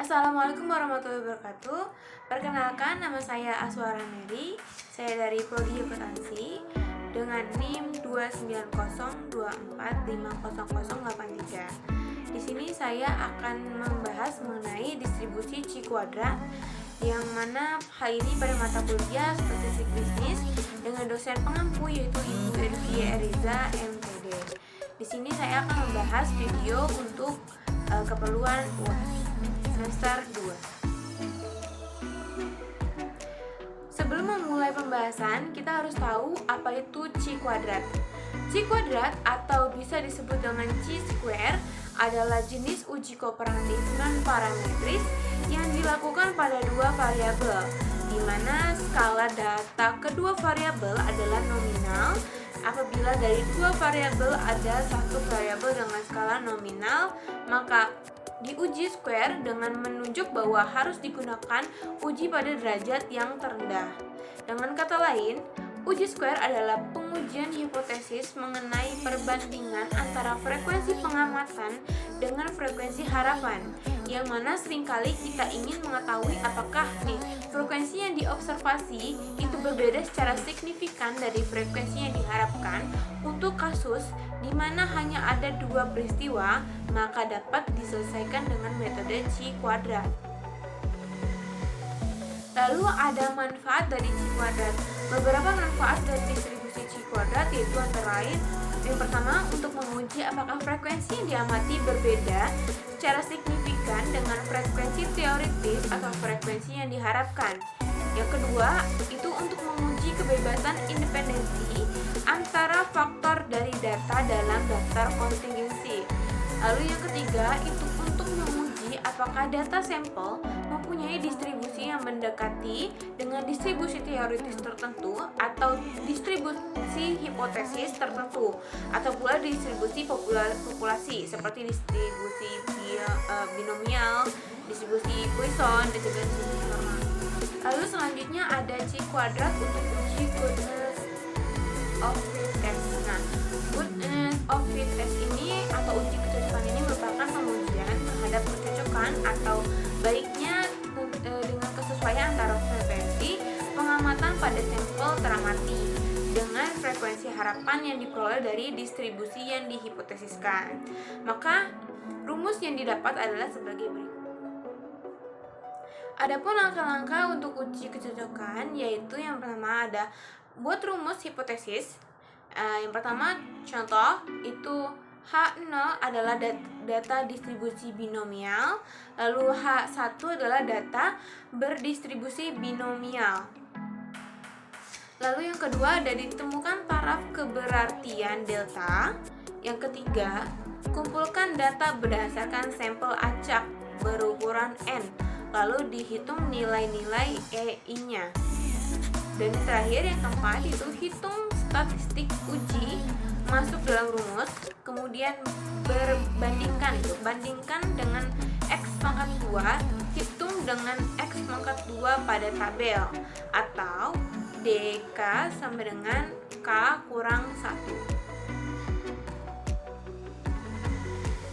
Assalamualaikum warahmatullahi wabarakatuh. Perkenalkan, nama saya Aswara Mary. Saya dari Prodi Akuntansi dengan NIM 29024500083. Di sini saya akan membahas mengenai distribusi C kuadrat, yang mana hal ini pada mata kuliah Statistik Bisnis dengan dosen pengampu yaitu Ibu Ervie Eriza MPD. Di sini saya akan membahas video untuk keperluan UAS semester 2. Sebelum memulai pembahasan, kita harus tahu apa itu C kuadrat. C kuadrat atau bisa disebut dengan C square adalah jenis uji kooperatif non-parametris yang dilakukan pada dua variabel, di mana skala data kedua variabel adalah nominal. Apabila dari dua variabel ada satu variabel dengan skala nominal, maka diuji square dengan menunjuk bahwa harus digunakan uji pada derajat yang terendah. Dengan kata lain, uji square adalah pengujian hipotesis mengenai perbandingan antara frekuensi pengamatan dengan frekuensi harapan, yang mana seringkali kita ingin mengetahui apakah frekuensi yang diobservasi itu berbeda secara signifikan dari frekuensi yang diharapkan. Untuk kasus di mana hanya ada dua peristiwa, maka dapat diselesaikan dengan metode C kuadrat. Lalu ada manfaat dari C kuadrat. Beberapa manfaat dari distribusi C kuadrat yaitu antara lain, yang pertama, untuk menguji apakah frekuensi yang diamati berbeda secara signifikan dengan frekuensi teoritis atau frekuensi yang diharapkan. Yang kedua, itu untuk menguji kebebasan independensi antara faktor dari data dalam daftar kontingensi. Lalu yang ketiga, itu untuk menguji apakah data sampel mempunyai distribusi yang mendekati dengan distribusi teoritis tertentu atau distribusi hipotesis tertentu, atau pula distribusi populasi seperti distribusi binomial, distribusi Poisson, distribusi normal. Lalu selanjutnya ada C kuadrat untuk uji goodness of fit test. Nah, goodness of fit test ini atau uji kecocokan ini merupakan pengujian terhadap kecocokan atau baiknya dengan kesesuaian antara frekuensi pengamatan pada sampel teramati dengan frekuensi harapan yang diperoleh dari distribusi yang dihipotesiskan. Maka rumus yang didapat adalah sebagai berikut. Adapun langkah-langkah untuk uji kecocokan, yaitu yang pertama ada buat rumus hipotesis. Yang pertama, contoh itu H0 adalah data distribusi binomial, lalu H1 adalah data berdistribusi binomial. Lalu yang kedua ada ditemukan taraf keberartian delta. Yang ketiga, kumpulkan data berdasarkan sampel acak berukuran N, lalu dihitung nilai-nilai EI-nya. Dan terakhir yang keempat itu hitung statistik uji masuk dalam rumus, kemudian bandingkan dengan X pangkat 2, hitung dengan X pangkat 2 pada tabel, atau DK sama dengan K kurang 1.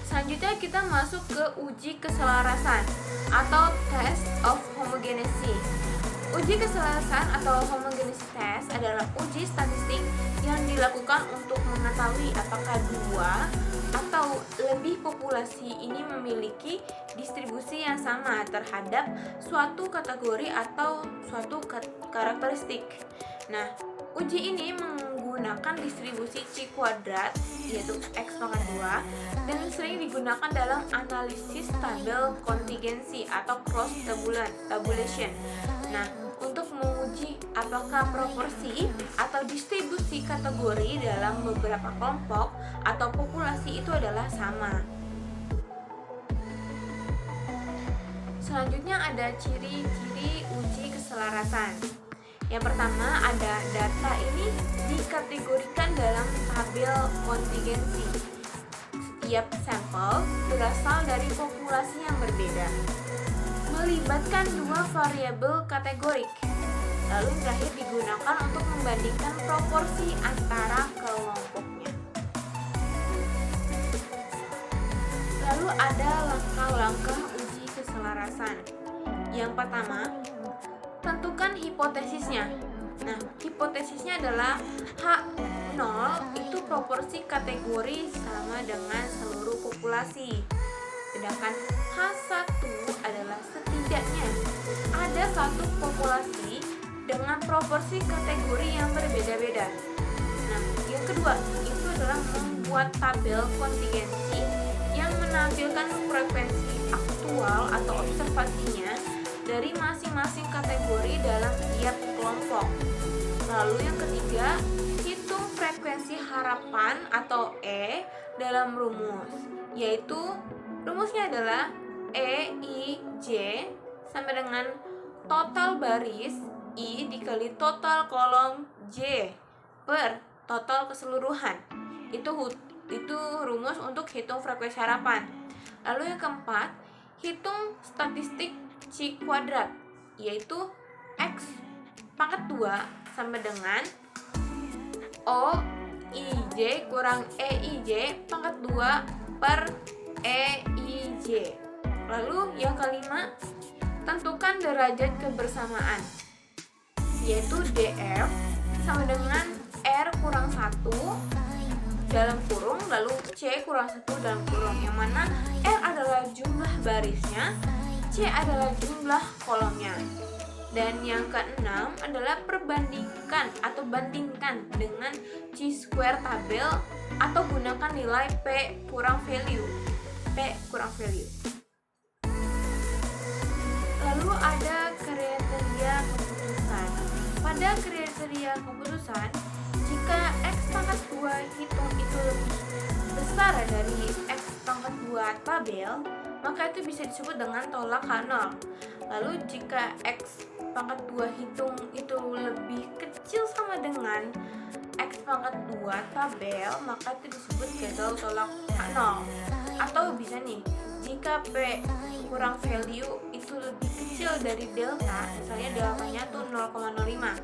Selanjutnya kita masuk ke uji keselarasan atau test of homogeneity. Uji keselarasan atau homogeneity test adalah uji statistik yang dilakukan untuk mengetahui apakah dua atau lebih populasi ini memiliki distribusi yang sama terhadap suatu kategori atau suatu karakteristik. Nah, uji ini menggunakan distribusi C kuadrat yaitu X pangkat 2 dan sering digunakan dalam analisis tabel kontingensi atau cross tabulation. Nah, untuk menguji apakah proporsi atau distribusi kategori dalam beberapa kelompok atau populasi itu adalah sama. Selanjutnya ada ciri-ciri uji keselarasan. Yang pertama ada data ini dikategorikan dalam tabel kontingensi. Setiap sampel berasal dari populasi yang berbeda, melibatkan dua variabel kategorik. Lalu terakhir digunakan untuk membandingkan proporsi antara kelompoknya. Lalu ada langkah-langkah uji keselarasan. pemerasan. Yang pertama, tentukan hipotesisnya. Nah, hipotesisnya adalah H0 itu proporsi kategori sama dengan seluruh populasi. Sedangkan H1 adalah setidaknya ada satu populasi dengan proporsi kategori yang berbeda-beda. Nah, yang kedua itu adalah membuat tabel kontingensi yang menampilkan frekuensi aktual atau observasinya dari masing-masing kategori dalam tiap kelompok. Lalu yang ketiga, hitung frekuensi harapan atau E dalam rumus, yaitu rumusnya adalah EIJ sama dengan total baris I dikali total kolom J per total keseluruhan. Itu rumus untuk hitung frekuensi harapan. Lalu yang keempat, hitung statistik C kuadrat, yaitu X pangkat 2 sama dengan OIJ kurang EIJ pangkat 2 per EIJ. Lalu yang kelima, tentukan derajat kebersamaan, yaitu DF sama dengan R kurang 1 dalam kurung, lalu C kurang 1 dalam kurung, yang mana R adalah jumlah barisnya, C adalah jumlah kolomnya. Dan yang keenam adalah perbandingkan atau bandingkan dengan chi-square tabel atau gunakan nilai P kurang value. Lalu ada kriteria keputusan. Pada kriteria keputusan, jika X pangkat 2 hitung itu lebih besar dari X pangkat 2 tabel, maka itu bisa disebut dengan tolak H0. Lalu jika X pangkat 2 hitung itu lebih kecil sama dengan X pangkat 2 tabel, maka itu disebut gagal tolak H0. Atau bisa nih, jika P kurang value itu lebih kecil dari delta, misalnya deltanya tuh 0,05,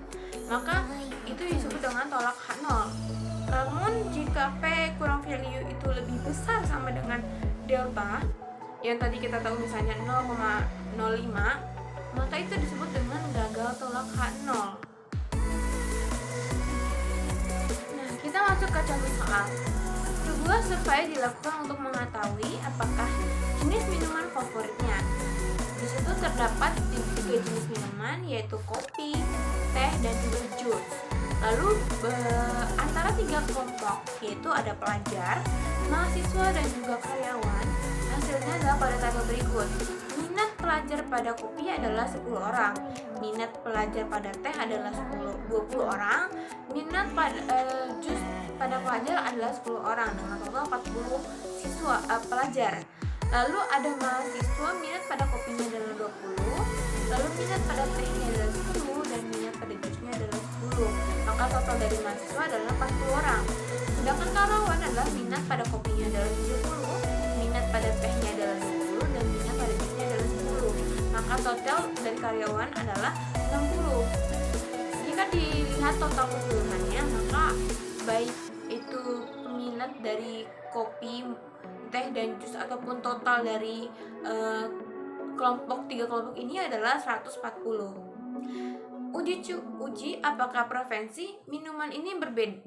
maka itu disebut dengan tolak H0. Namun jika P kurang value itu lebih besar sama dengan delta, yang tadi kita tahu misalnya 0,05, maka itu disebut dengan gagal tolak H0. Nah, kita masuk ke contoh soal. Sebuah survei dilakukan untuk mengetahui apakah jenis minuman favoritnya. Di situ terdapat 3 jenis minuman, yaitu kopi, teh, dan juga jus. Lalu antara 3 kelompok, yaitu ada pelajar, mahasiswa, dan juga karyawan. Hasilnya adalah pada tabel berikut. Minat pelajar pada kopi adalah 10 orang, minat pelajar pada teh adalah 20 orang, minat pada jus pada pelajar adalah 10 orang dengan total 40 pelajar. Lalu ada mahasiswa, minat pada kopinya adalah 20, lalu minat pada tehnya adalah 10, dan minat pada jusnya adalah 10. Maka total dari mahasiswa adalah 40 orang. Sedangkan karyawan adalah minat pada kopinya adalah 70, minat pada tehnya adalah 20, dan minat pada jusnya adalah 10. Maka total dari karyawan adalah 60. Jika dilihat total keseluruhannya, maka baik itu minat dari kopi, teh, dan jus ataupun total dari 3 kelompok ini adalah 140. Uji apakah preferensi minuman ini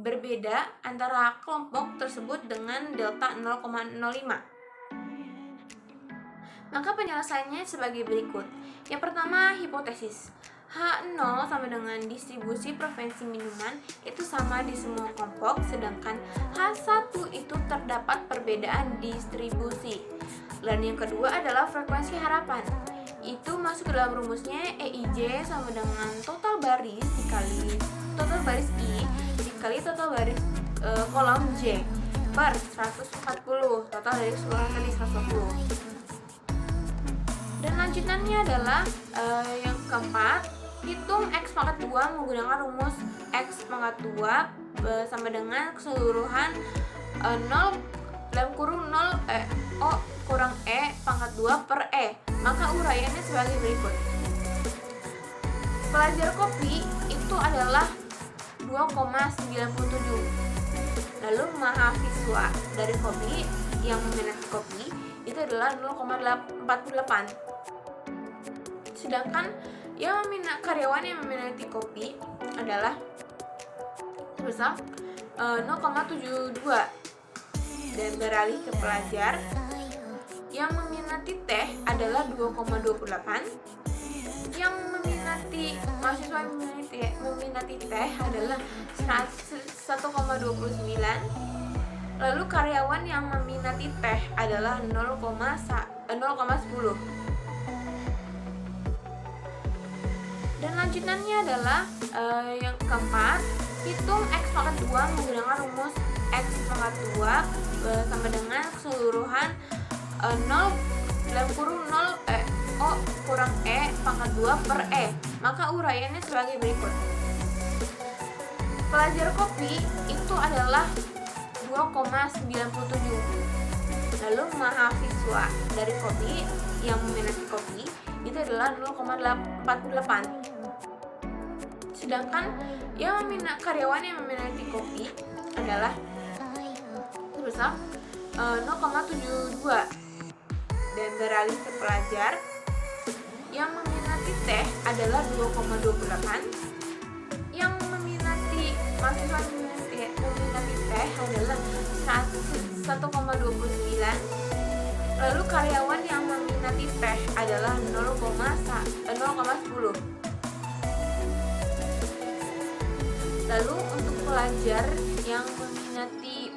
berbeda antara kelompok tersebut dengan delta 0,05. Maka penyelesaiannya sebagai berikut. Yang pertama, hipotesis. H0 sama dengan distribusi preferensi minuman itu sama di semua kelompok, sedangkan H1 itu terdapat perbedaan distribusi. Dan yang kedua adalah frekuensi harapan. Itu masuk ke dalam rumusnya EIJ sama dengan total baris dikali total baris I dikali total baris kolom J per 140, total dari keseluruhan tadi 140. Dan lanjutannya adalah yang keempat, hitung X pangkat 2 menggunakan rumus X pangkat 2 sama dengan keseluruhan 0 dalam kurung 0 O kurang E pangkat 2 per E. Maka uraiannya sebagai berikut. Pelajar kopi itu adalah 2,97. Lalu mahasiswa dari kopi yang meminati kopi itu adalah 0,48. Sedangkan karyawan yang meminati kopi adalah sebesar 0,72, dan beralih ke pelajar yang meminati teh adalah 2,28, yang mahasiswa yang meminati teh adalah 1,29, lalu karyawan yang meminati teh adalah 0,10. Dan lanjutannya adalah yang keempat, hitung X pangkat 2 menggunakan rumus X pangkat 2 sama dengan keseluruhan 0 dalam kurung 0 O kurang E pangkat 2 per E. Maka uraiannya sebagai berikut. Pelajar kopi itu adalah 2,97. Lalu mahasiswa dari kopi yang meminati kopi itu adalah 0,48. Sedangkan karyawan yang meminati kopi adalah sebesar 0,72, dan beralih ke pelajar yang meminati teh adalah 2,28, yang mahasiswa meminati teh adalah 1,29, lalu karyawan yang meminati teh adalah 0,10. Lalu untuk pelajar yang meminati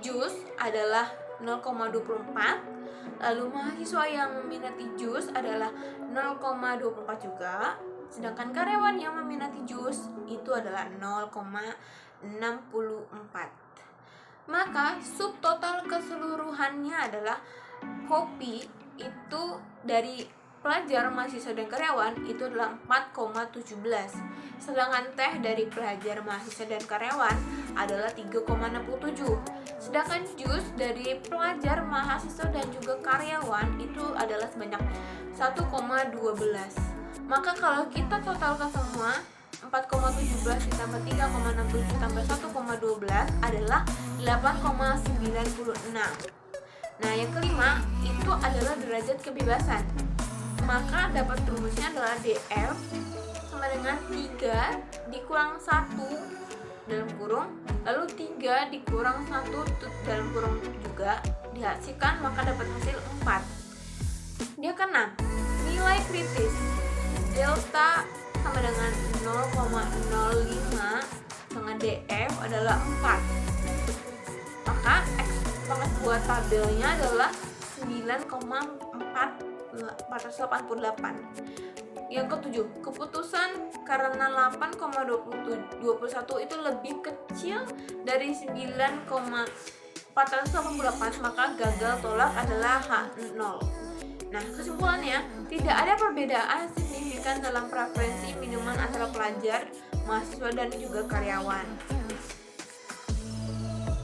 jus adalah 0,24, lalu mahasiswa yang meminati jus adalah 0,24 juga, sedangkan karyawan yang meminati jus itu adalah 0,64. Maka subtotal keseluruhannya adalah kopi itu dari pelajar, mahasiswa, dan karyawan itu adalah 4,17, sedangkan teh dari pelajar, mahasiswa, dan karyawan adalah 3,67, sedangkan jus dari pelajar, mahasiswa, dan juga karyawan itu adalah sebanyak 1,12. Maka kalau kita totalkan semua, 4,17 ditambah 3,67 tambah 1,12 adalah 8,96. Nah, yang kelima itu adalah derajat kebebasan. Maka dapat rumusnya adalah DF sama dengan 3 dikurang 1 dalam kurung, lalu 3 dikurang 1 dalam kurung juga dihasilkan, maka dapat hasil 4. Dia keenam, nilai kritis delta sama dengan 0,05 dengan DF adalah 4. Maka X pangkat 2 tabelnya adalah 9,488. Yang ketujuh, keputusan karena 8,21 itu lebih kecil dari 9,488, maka gagal tolak adalah H0. Nah, kesimpulannya, tidak ada perbedaan signifikan dalam preferensi minuman antara pelajar, mahasiswa, dan juga karyawan.